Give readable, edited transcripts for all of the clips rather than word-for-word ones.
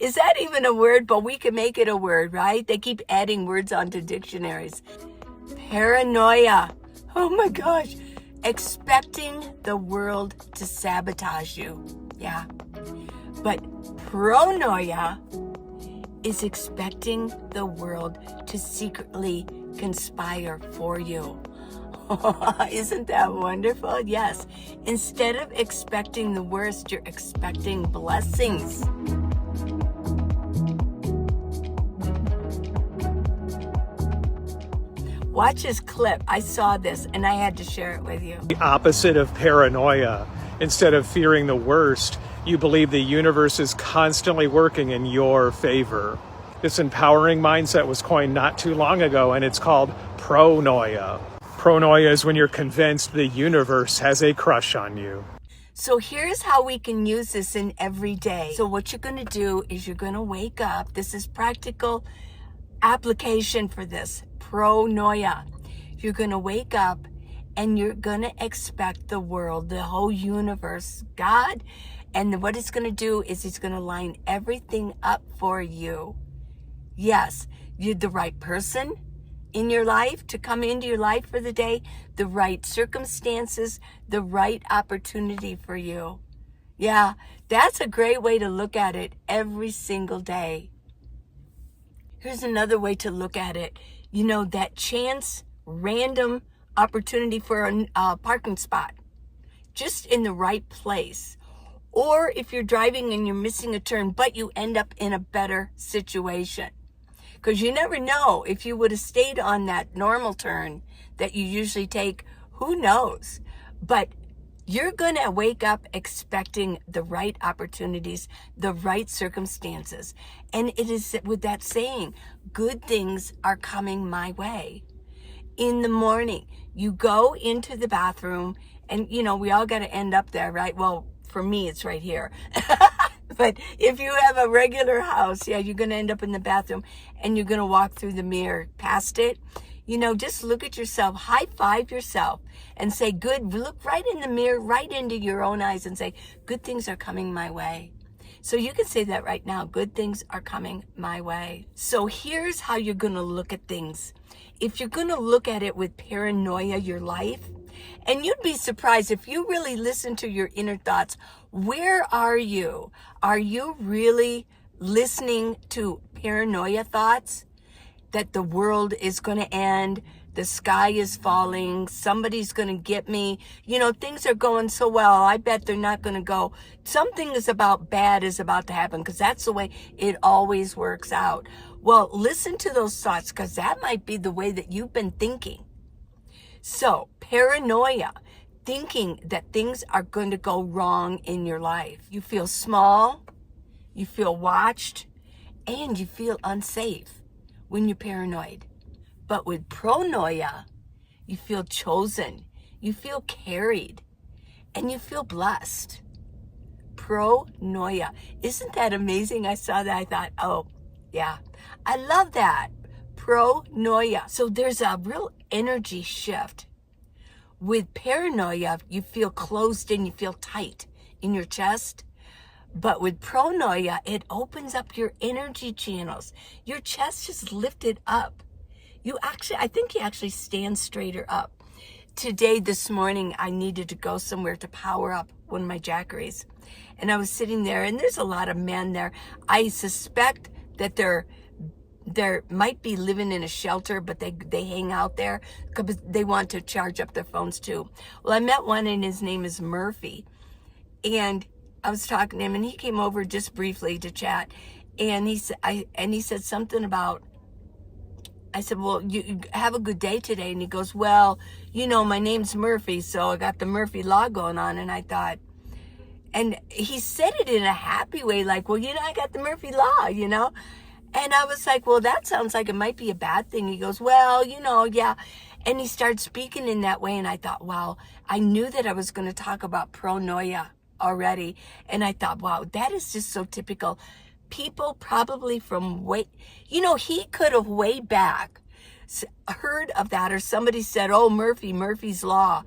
Is that even a word? But we can make it a word, right? They keep adding words onto dictionaries. Paranoia. Oh my gosh. Expecting the world to sabotage you. Yeah. But pronoia is expecting the world to secretly conspire for you. Isn't that wonderful? Yes. Instead of expecting the worst, you're expecting blessings. Watch this clip. I saw this and I had to share it with you. The opposite of paranoia. Instead of fearing the worst, you believe the universe is constantly working in your favor. This empowering mindset was coined not too long ago, and it's called pronoia. Pronoia is when you're convinced the universe has a crush on you. So here's how we can use this in every day. So what you're going to do is you're going to wake up. This is practical application for this. Pronoia. You're going to wake up and you're going to expect the world, the whole universe, God. And what it's going to do is it's going to line everything up for you. Yes, you're the right person in your life to come into your life for the day, the right circumstances, the right opportunity for you. Yeah, that's a great way to look at it every single day. Here's another way to look at it. You know, that chance, random opportunity for a parking spot, just in the right place. Or if you're driving and you're missing a turn, but you end up in a better situation. Because you never know, if you would have stayed on that normal turn that you usually take, who knows? But you're going to wake up expecting the right opportunities, the right circumstances. And it is with that saying, good things are coming my way. In the morning, you go into the bathroom and, you know, we all got to end up there, right? Well, for me, it's right here. But if you have a regular house, yeah, you're going to end up in the bathroom and you're going to walk through the mirror past it. You know, just look at yourself, high five yourself and say, good, look right in the mirror, right into your own eyes and say, good things are coming my way. So you can say that right now, good things are coming my way. So here's how you're going to look at things. If you're going to look at it with paranoia, your life, and you'd be surprised if you really listen to your inner thoughts. Where are you? Are you really listening to paranoia thoughts? That the world is going to end, the sky is falling, somebody's going to get me. You know, things are going so well, I bet they're not going to go. Something is bad is about to happen, because that's the way it always works out. Well, listen to those thoughts, because that might be the way that you've been thinking. So, paranoia, thinking that things are going to go wrong in your life. You feel small, you feel watched, and you feel unsafe when you're paranoid. But with pronoia, you feel chosen, you feel carried, and you feel blessed. Pronoia. Isn't that amazing? I saw that, I thought, oh, yeah, I love that. Pronoia. So there's a real energy shift. With paranoia, you feel closed in, you feel tight in your chest. But with pronoia, it opens up your energy channels. Your chest is lifted up. I think you actually stand straighter up. Today, this morning, I needed to go somewhere to power up one of my Jackeries. And I was sitting there, and there's a lot of men there. I suspect that they're might be living in a shelter, but they hang out there because they want to charge up their phones too. Well, I met one, and his name is Murphy. And I was talking to him, and he came over just briefly to chat. And he said something about, I said, well, you have a good day today. And he goes, well, you know, my name's Murphy, so I got the Murphy Law going on. And I thought, and he said it in a happy way, like, well, you know, I got the Murphy Law, you know. And I was like, well, that sounds like it might be a bad thing. He goes, well, you know, yeah. And he started speaking in that way. And I thought, wow, I knew that I was going to talk about pronoia already. And I thought, wow, that is just so typical. People probably from he could have way back heard of that, or somebody said, oh, Murphy's Law.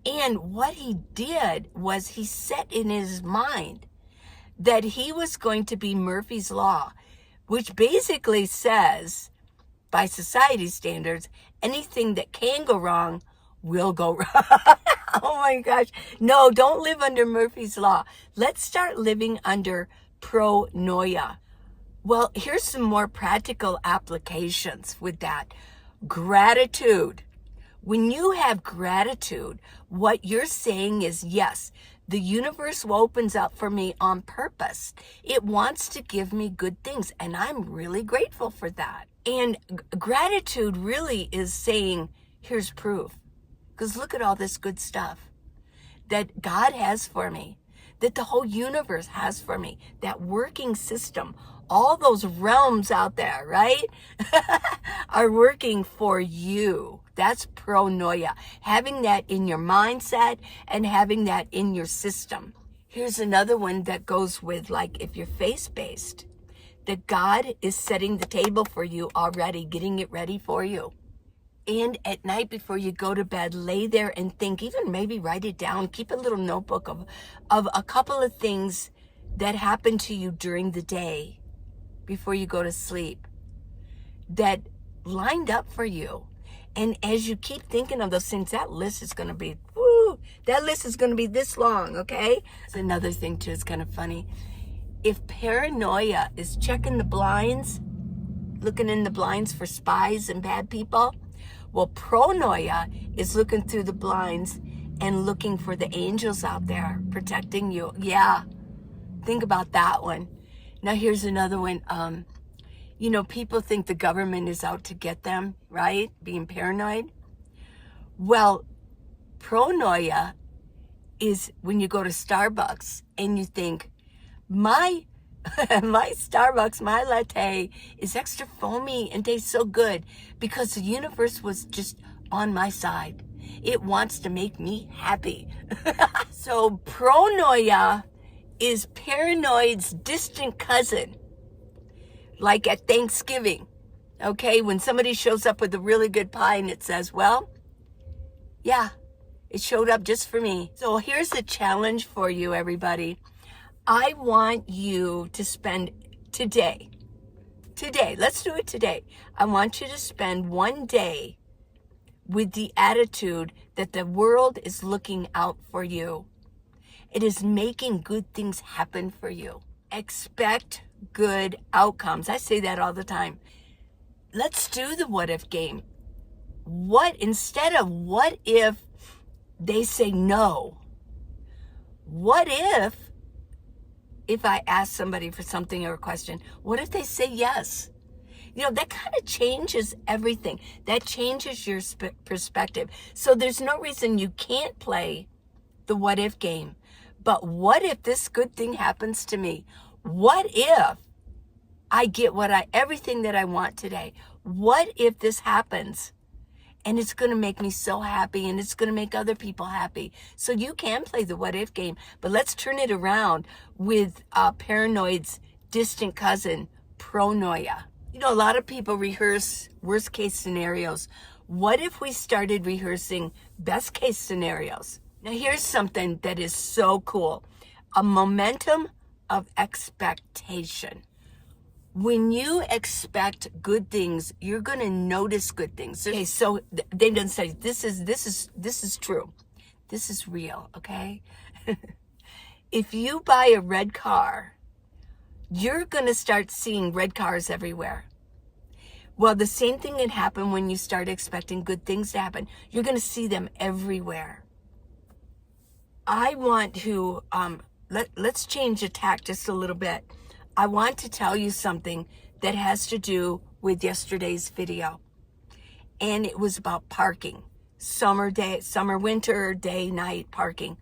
And what he did was he set in his mind that he was going to be Murphy's Law, which basically says, by society standards, anything that can go wrong will go wrong. Oh my gosh. No, don't live under Murphy's Law. Let's start living under Pronoia. Well, here's some more practical applications with that. Gratitude. When you have gratitude, what you're saying is, yes, the universe opens up for me on purpose. It wants to give me good things, and I'm really grateful for that. And gratitude really is saying, here's proof. Because look at all this good stuff that God has for me, that the whole universe has for me, that working system, all those realms out there, right, are working for you. That's pronoia, having that in your mindset and having that in your system. Here's another one that goes with, like, if you're faith-based, that God is setting the table for you already, getting it ready for you. And at night before you go to bed, lay there and think, even maybe write it down, keep a little notebook of a couple of things that happened to you during the day before you go to sleep that lined up for you. And as you keep thinking of those things, that list is going to be, that list is going to be this long, okay? It's another thing too, it's kind of funny. If paranoia is checking the blinds, looking in the blinds for spies and bad people, well, pronoia is looking through the blinds and looking for the angels out there protecting you. Yeah, think about that one. Now here's another one. People think the government is out to get them, right? Being paranoid. Well, pronoia is when you go to Starbucks and you think, my Starbucks, my latte is extra foamy and tastes so good because the universe was just on my side. It wants to make me happy. So pronoia is paranoid's distant cousin. Like at Thanksgiving, okay? When somebody shows up with a really good pie and it says, well, yeah, it showed up just for me. So here's the challenge for you, everybody. I want you to spend today, let's do it today. I want you to spend one day with the attitude that the world is looking out for you. It is making good things happen for you. Expect good outcomes. I say that all the time. Let's do the what if game. Instead of what if they say no? What if I ask somebody for something or a question, what if they say yes? That kind of changes everything. That changes your perspective. So there's no reason you can't play the what if game. But what if this good thing happens to me? What if I get everything that I want today? What if this happens? And it's going to make me so happy, and it's going to make other people happy. So you can play the what if game, but let's turn it around with paranoid's distant cousin, pronoia. A lot of people rehearse worst case scenarios. What if we started rehearsing best case scenarios? Now here's something that is so cool. A momentum of expectation. When you expect good things, you're going to notice good things. Okay, so they've done studies. This is true. This is real, okay? If you buy a red car, you're going to start seeing red cars everywhere. Well, the same thing can happen when you start expecting good things to happen. You're going to see them everywhere. I want to, let's change the tack just a little bit. I want to tell you something that has to do with yesterday's video. And it was about parking. Summer, winter, day, night parking.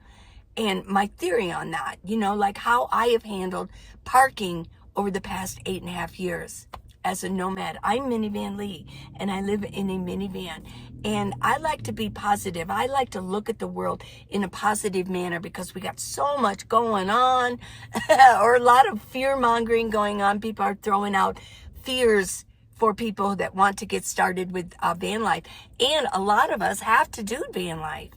And my theory on that, like how I have handled parking over the past 8.5 years as a nomad. I'm Minivan Lee, and I live in a minivan. And I like to be positive. I like to look at the world in a positive manner because we got so much going on, or a lot of fear mongering going on. People are throwing out fears for people that want to get started with van life. And a lot of us have to do van life.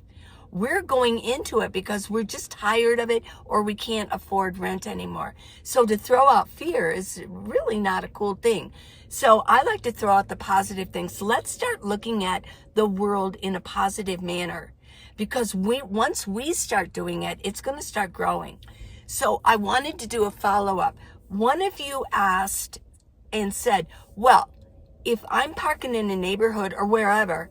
We're going into it because we're just tired of it or we can't afford rent anymore. So to throw out fear is really not a cool thing. So I like to throw out the positive things. So let's start looking at the world in a positive manner, because once we start doing it, it's going to start growing. So I wanted to do a follow-up. One of you asked and said, well, if I'm parking in a neighborhood or wherever,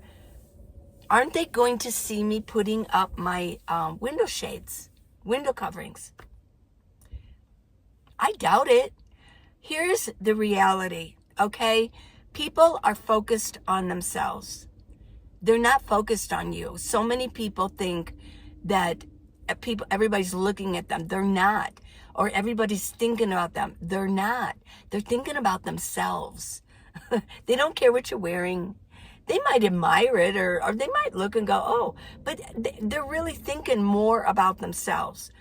aren't they going to see me putting up my window shades, window coverings? I doubt it. Here's the reality, okay? People are focused on themselves. They're not focused on you. So many people think that everybody's looking at them. They're not. Or everybody's thinking about them. They're not. They're thinking about themselves. They don't care what you're wearing. They might admire it, or they might look and go, oh, but they're really thinking more about themselves.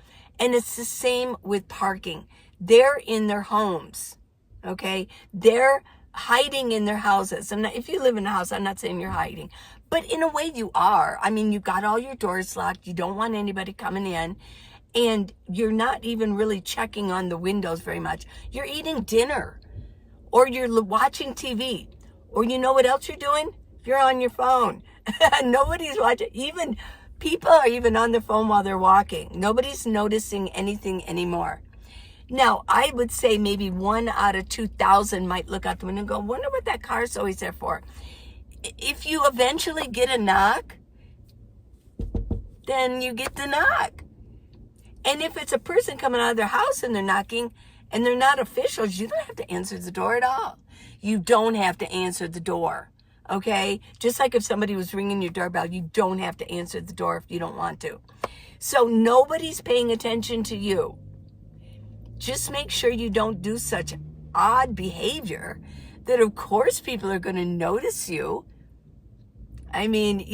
And it's the same with parking. They're in their homes, okay? They're hiding in their houses. And if you live in a house, I'm not saying you're hiding, but in a way you are. I mean, you've got all your doors locked. You don't want anybody coming in. And you're not even really checking on the windows very much. You're eating dinner, or you're watching TV, or you know what else you're doing? You're on your phone. Nobody's watching. Even people are even on their phone while they're walking. Nobody's noticing anything anymore. Now, I would say maybe 1 out of 2,000 might look out the window and go, wonder what that car's always there for. If you eventually get a knock, then you get the knock. And if it's a person coming out of their house and they're knocking and they're not officials, you don't have to answer the door at all. You don't have to answer the door. Okay? Just like if somebody was ringing your doorbell, you don't have to answer the door if you don't want to. So nobody's paying attention to you. Just make sure you don't do such odd behavior that of course people are going to notice you. I mean,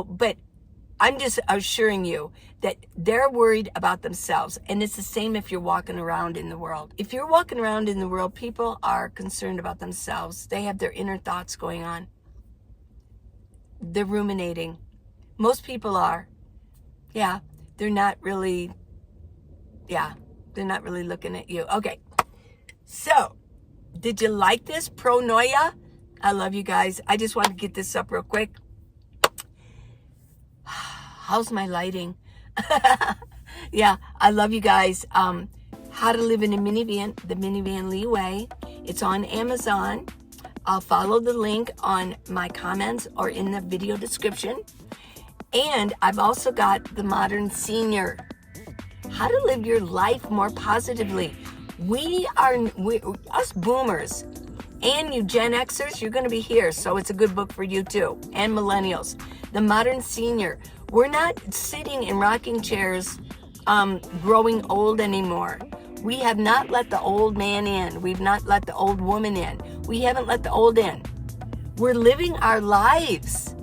but I'm just assuring you that they're worried about themselves. And it's the same if you're walking around in the world. If you're walking around in the world, people are concerned about themselves. They have their inner thoughts going on. They're ruminating. Most people are. Yeah, they're not really looking at you. Okay, so did you like this? Pronoia? I love you guys. I just want to get this up real quick. How's my lighting? Yeah, I love you guys. How to Live in a Minivan, the Minivan Lee way. It's on Amazon. I'll follow the link on my comments or in the video description. And I've also got the Modern Senior. How to live your life more positively. Us boomers and you Gen Xers, you're going to be here. So it's a good book for you too. And millennials. The Modern Senior. We're not sitting in rocking chairs growing old anymore. We have not let the old man in. We've not let the old woman in. We haven't let the old in. We're living our lives.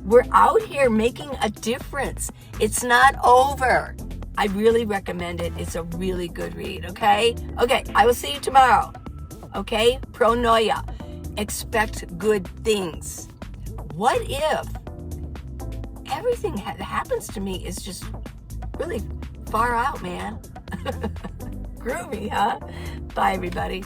We're out here making a difference. It's not over. I really recommend it. It's a really good read, okay? Okay, I will see you tomorrow. Okay? Pronoia. Expect good things. What if everything that happens to me is just really far out, man? Groovy, huh? Bye, everybody.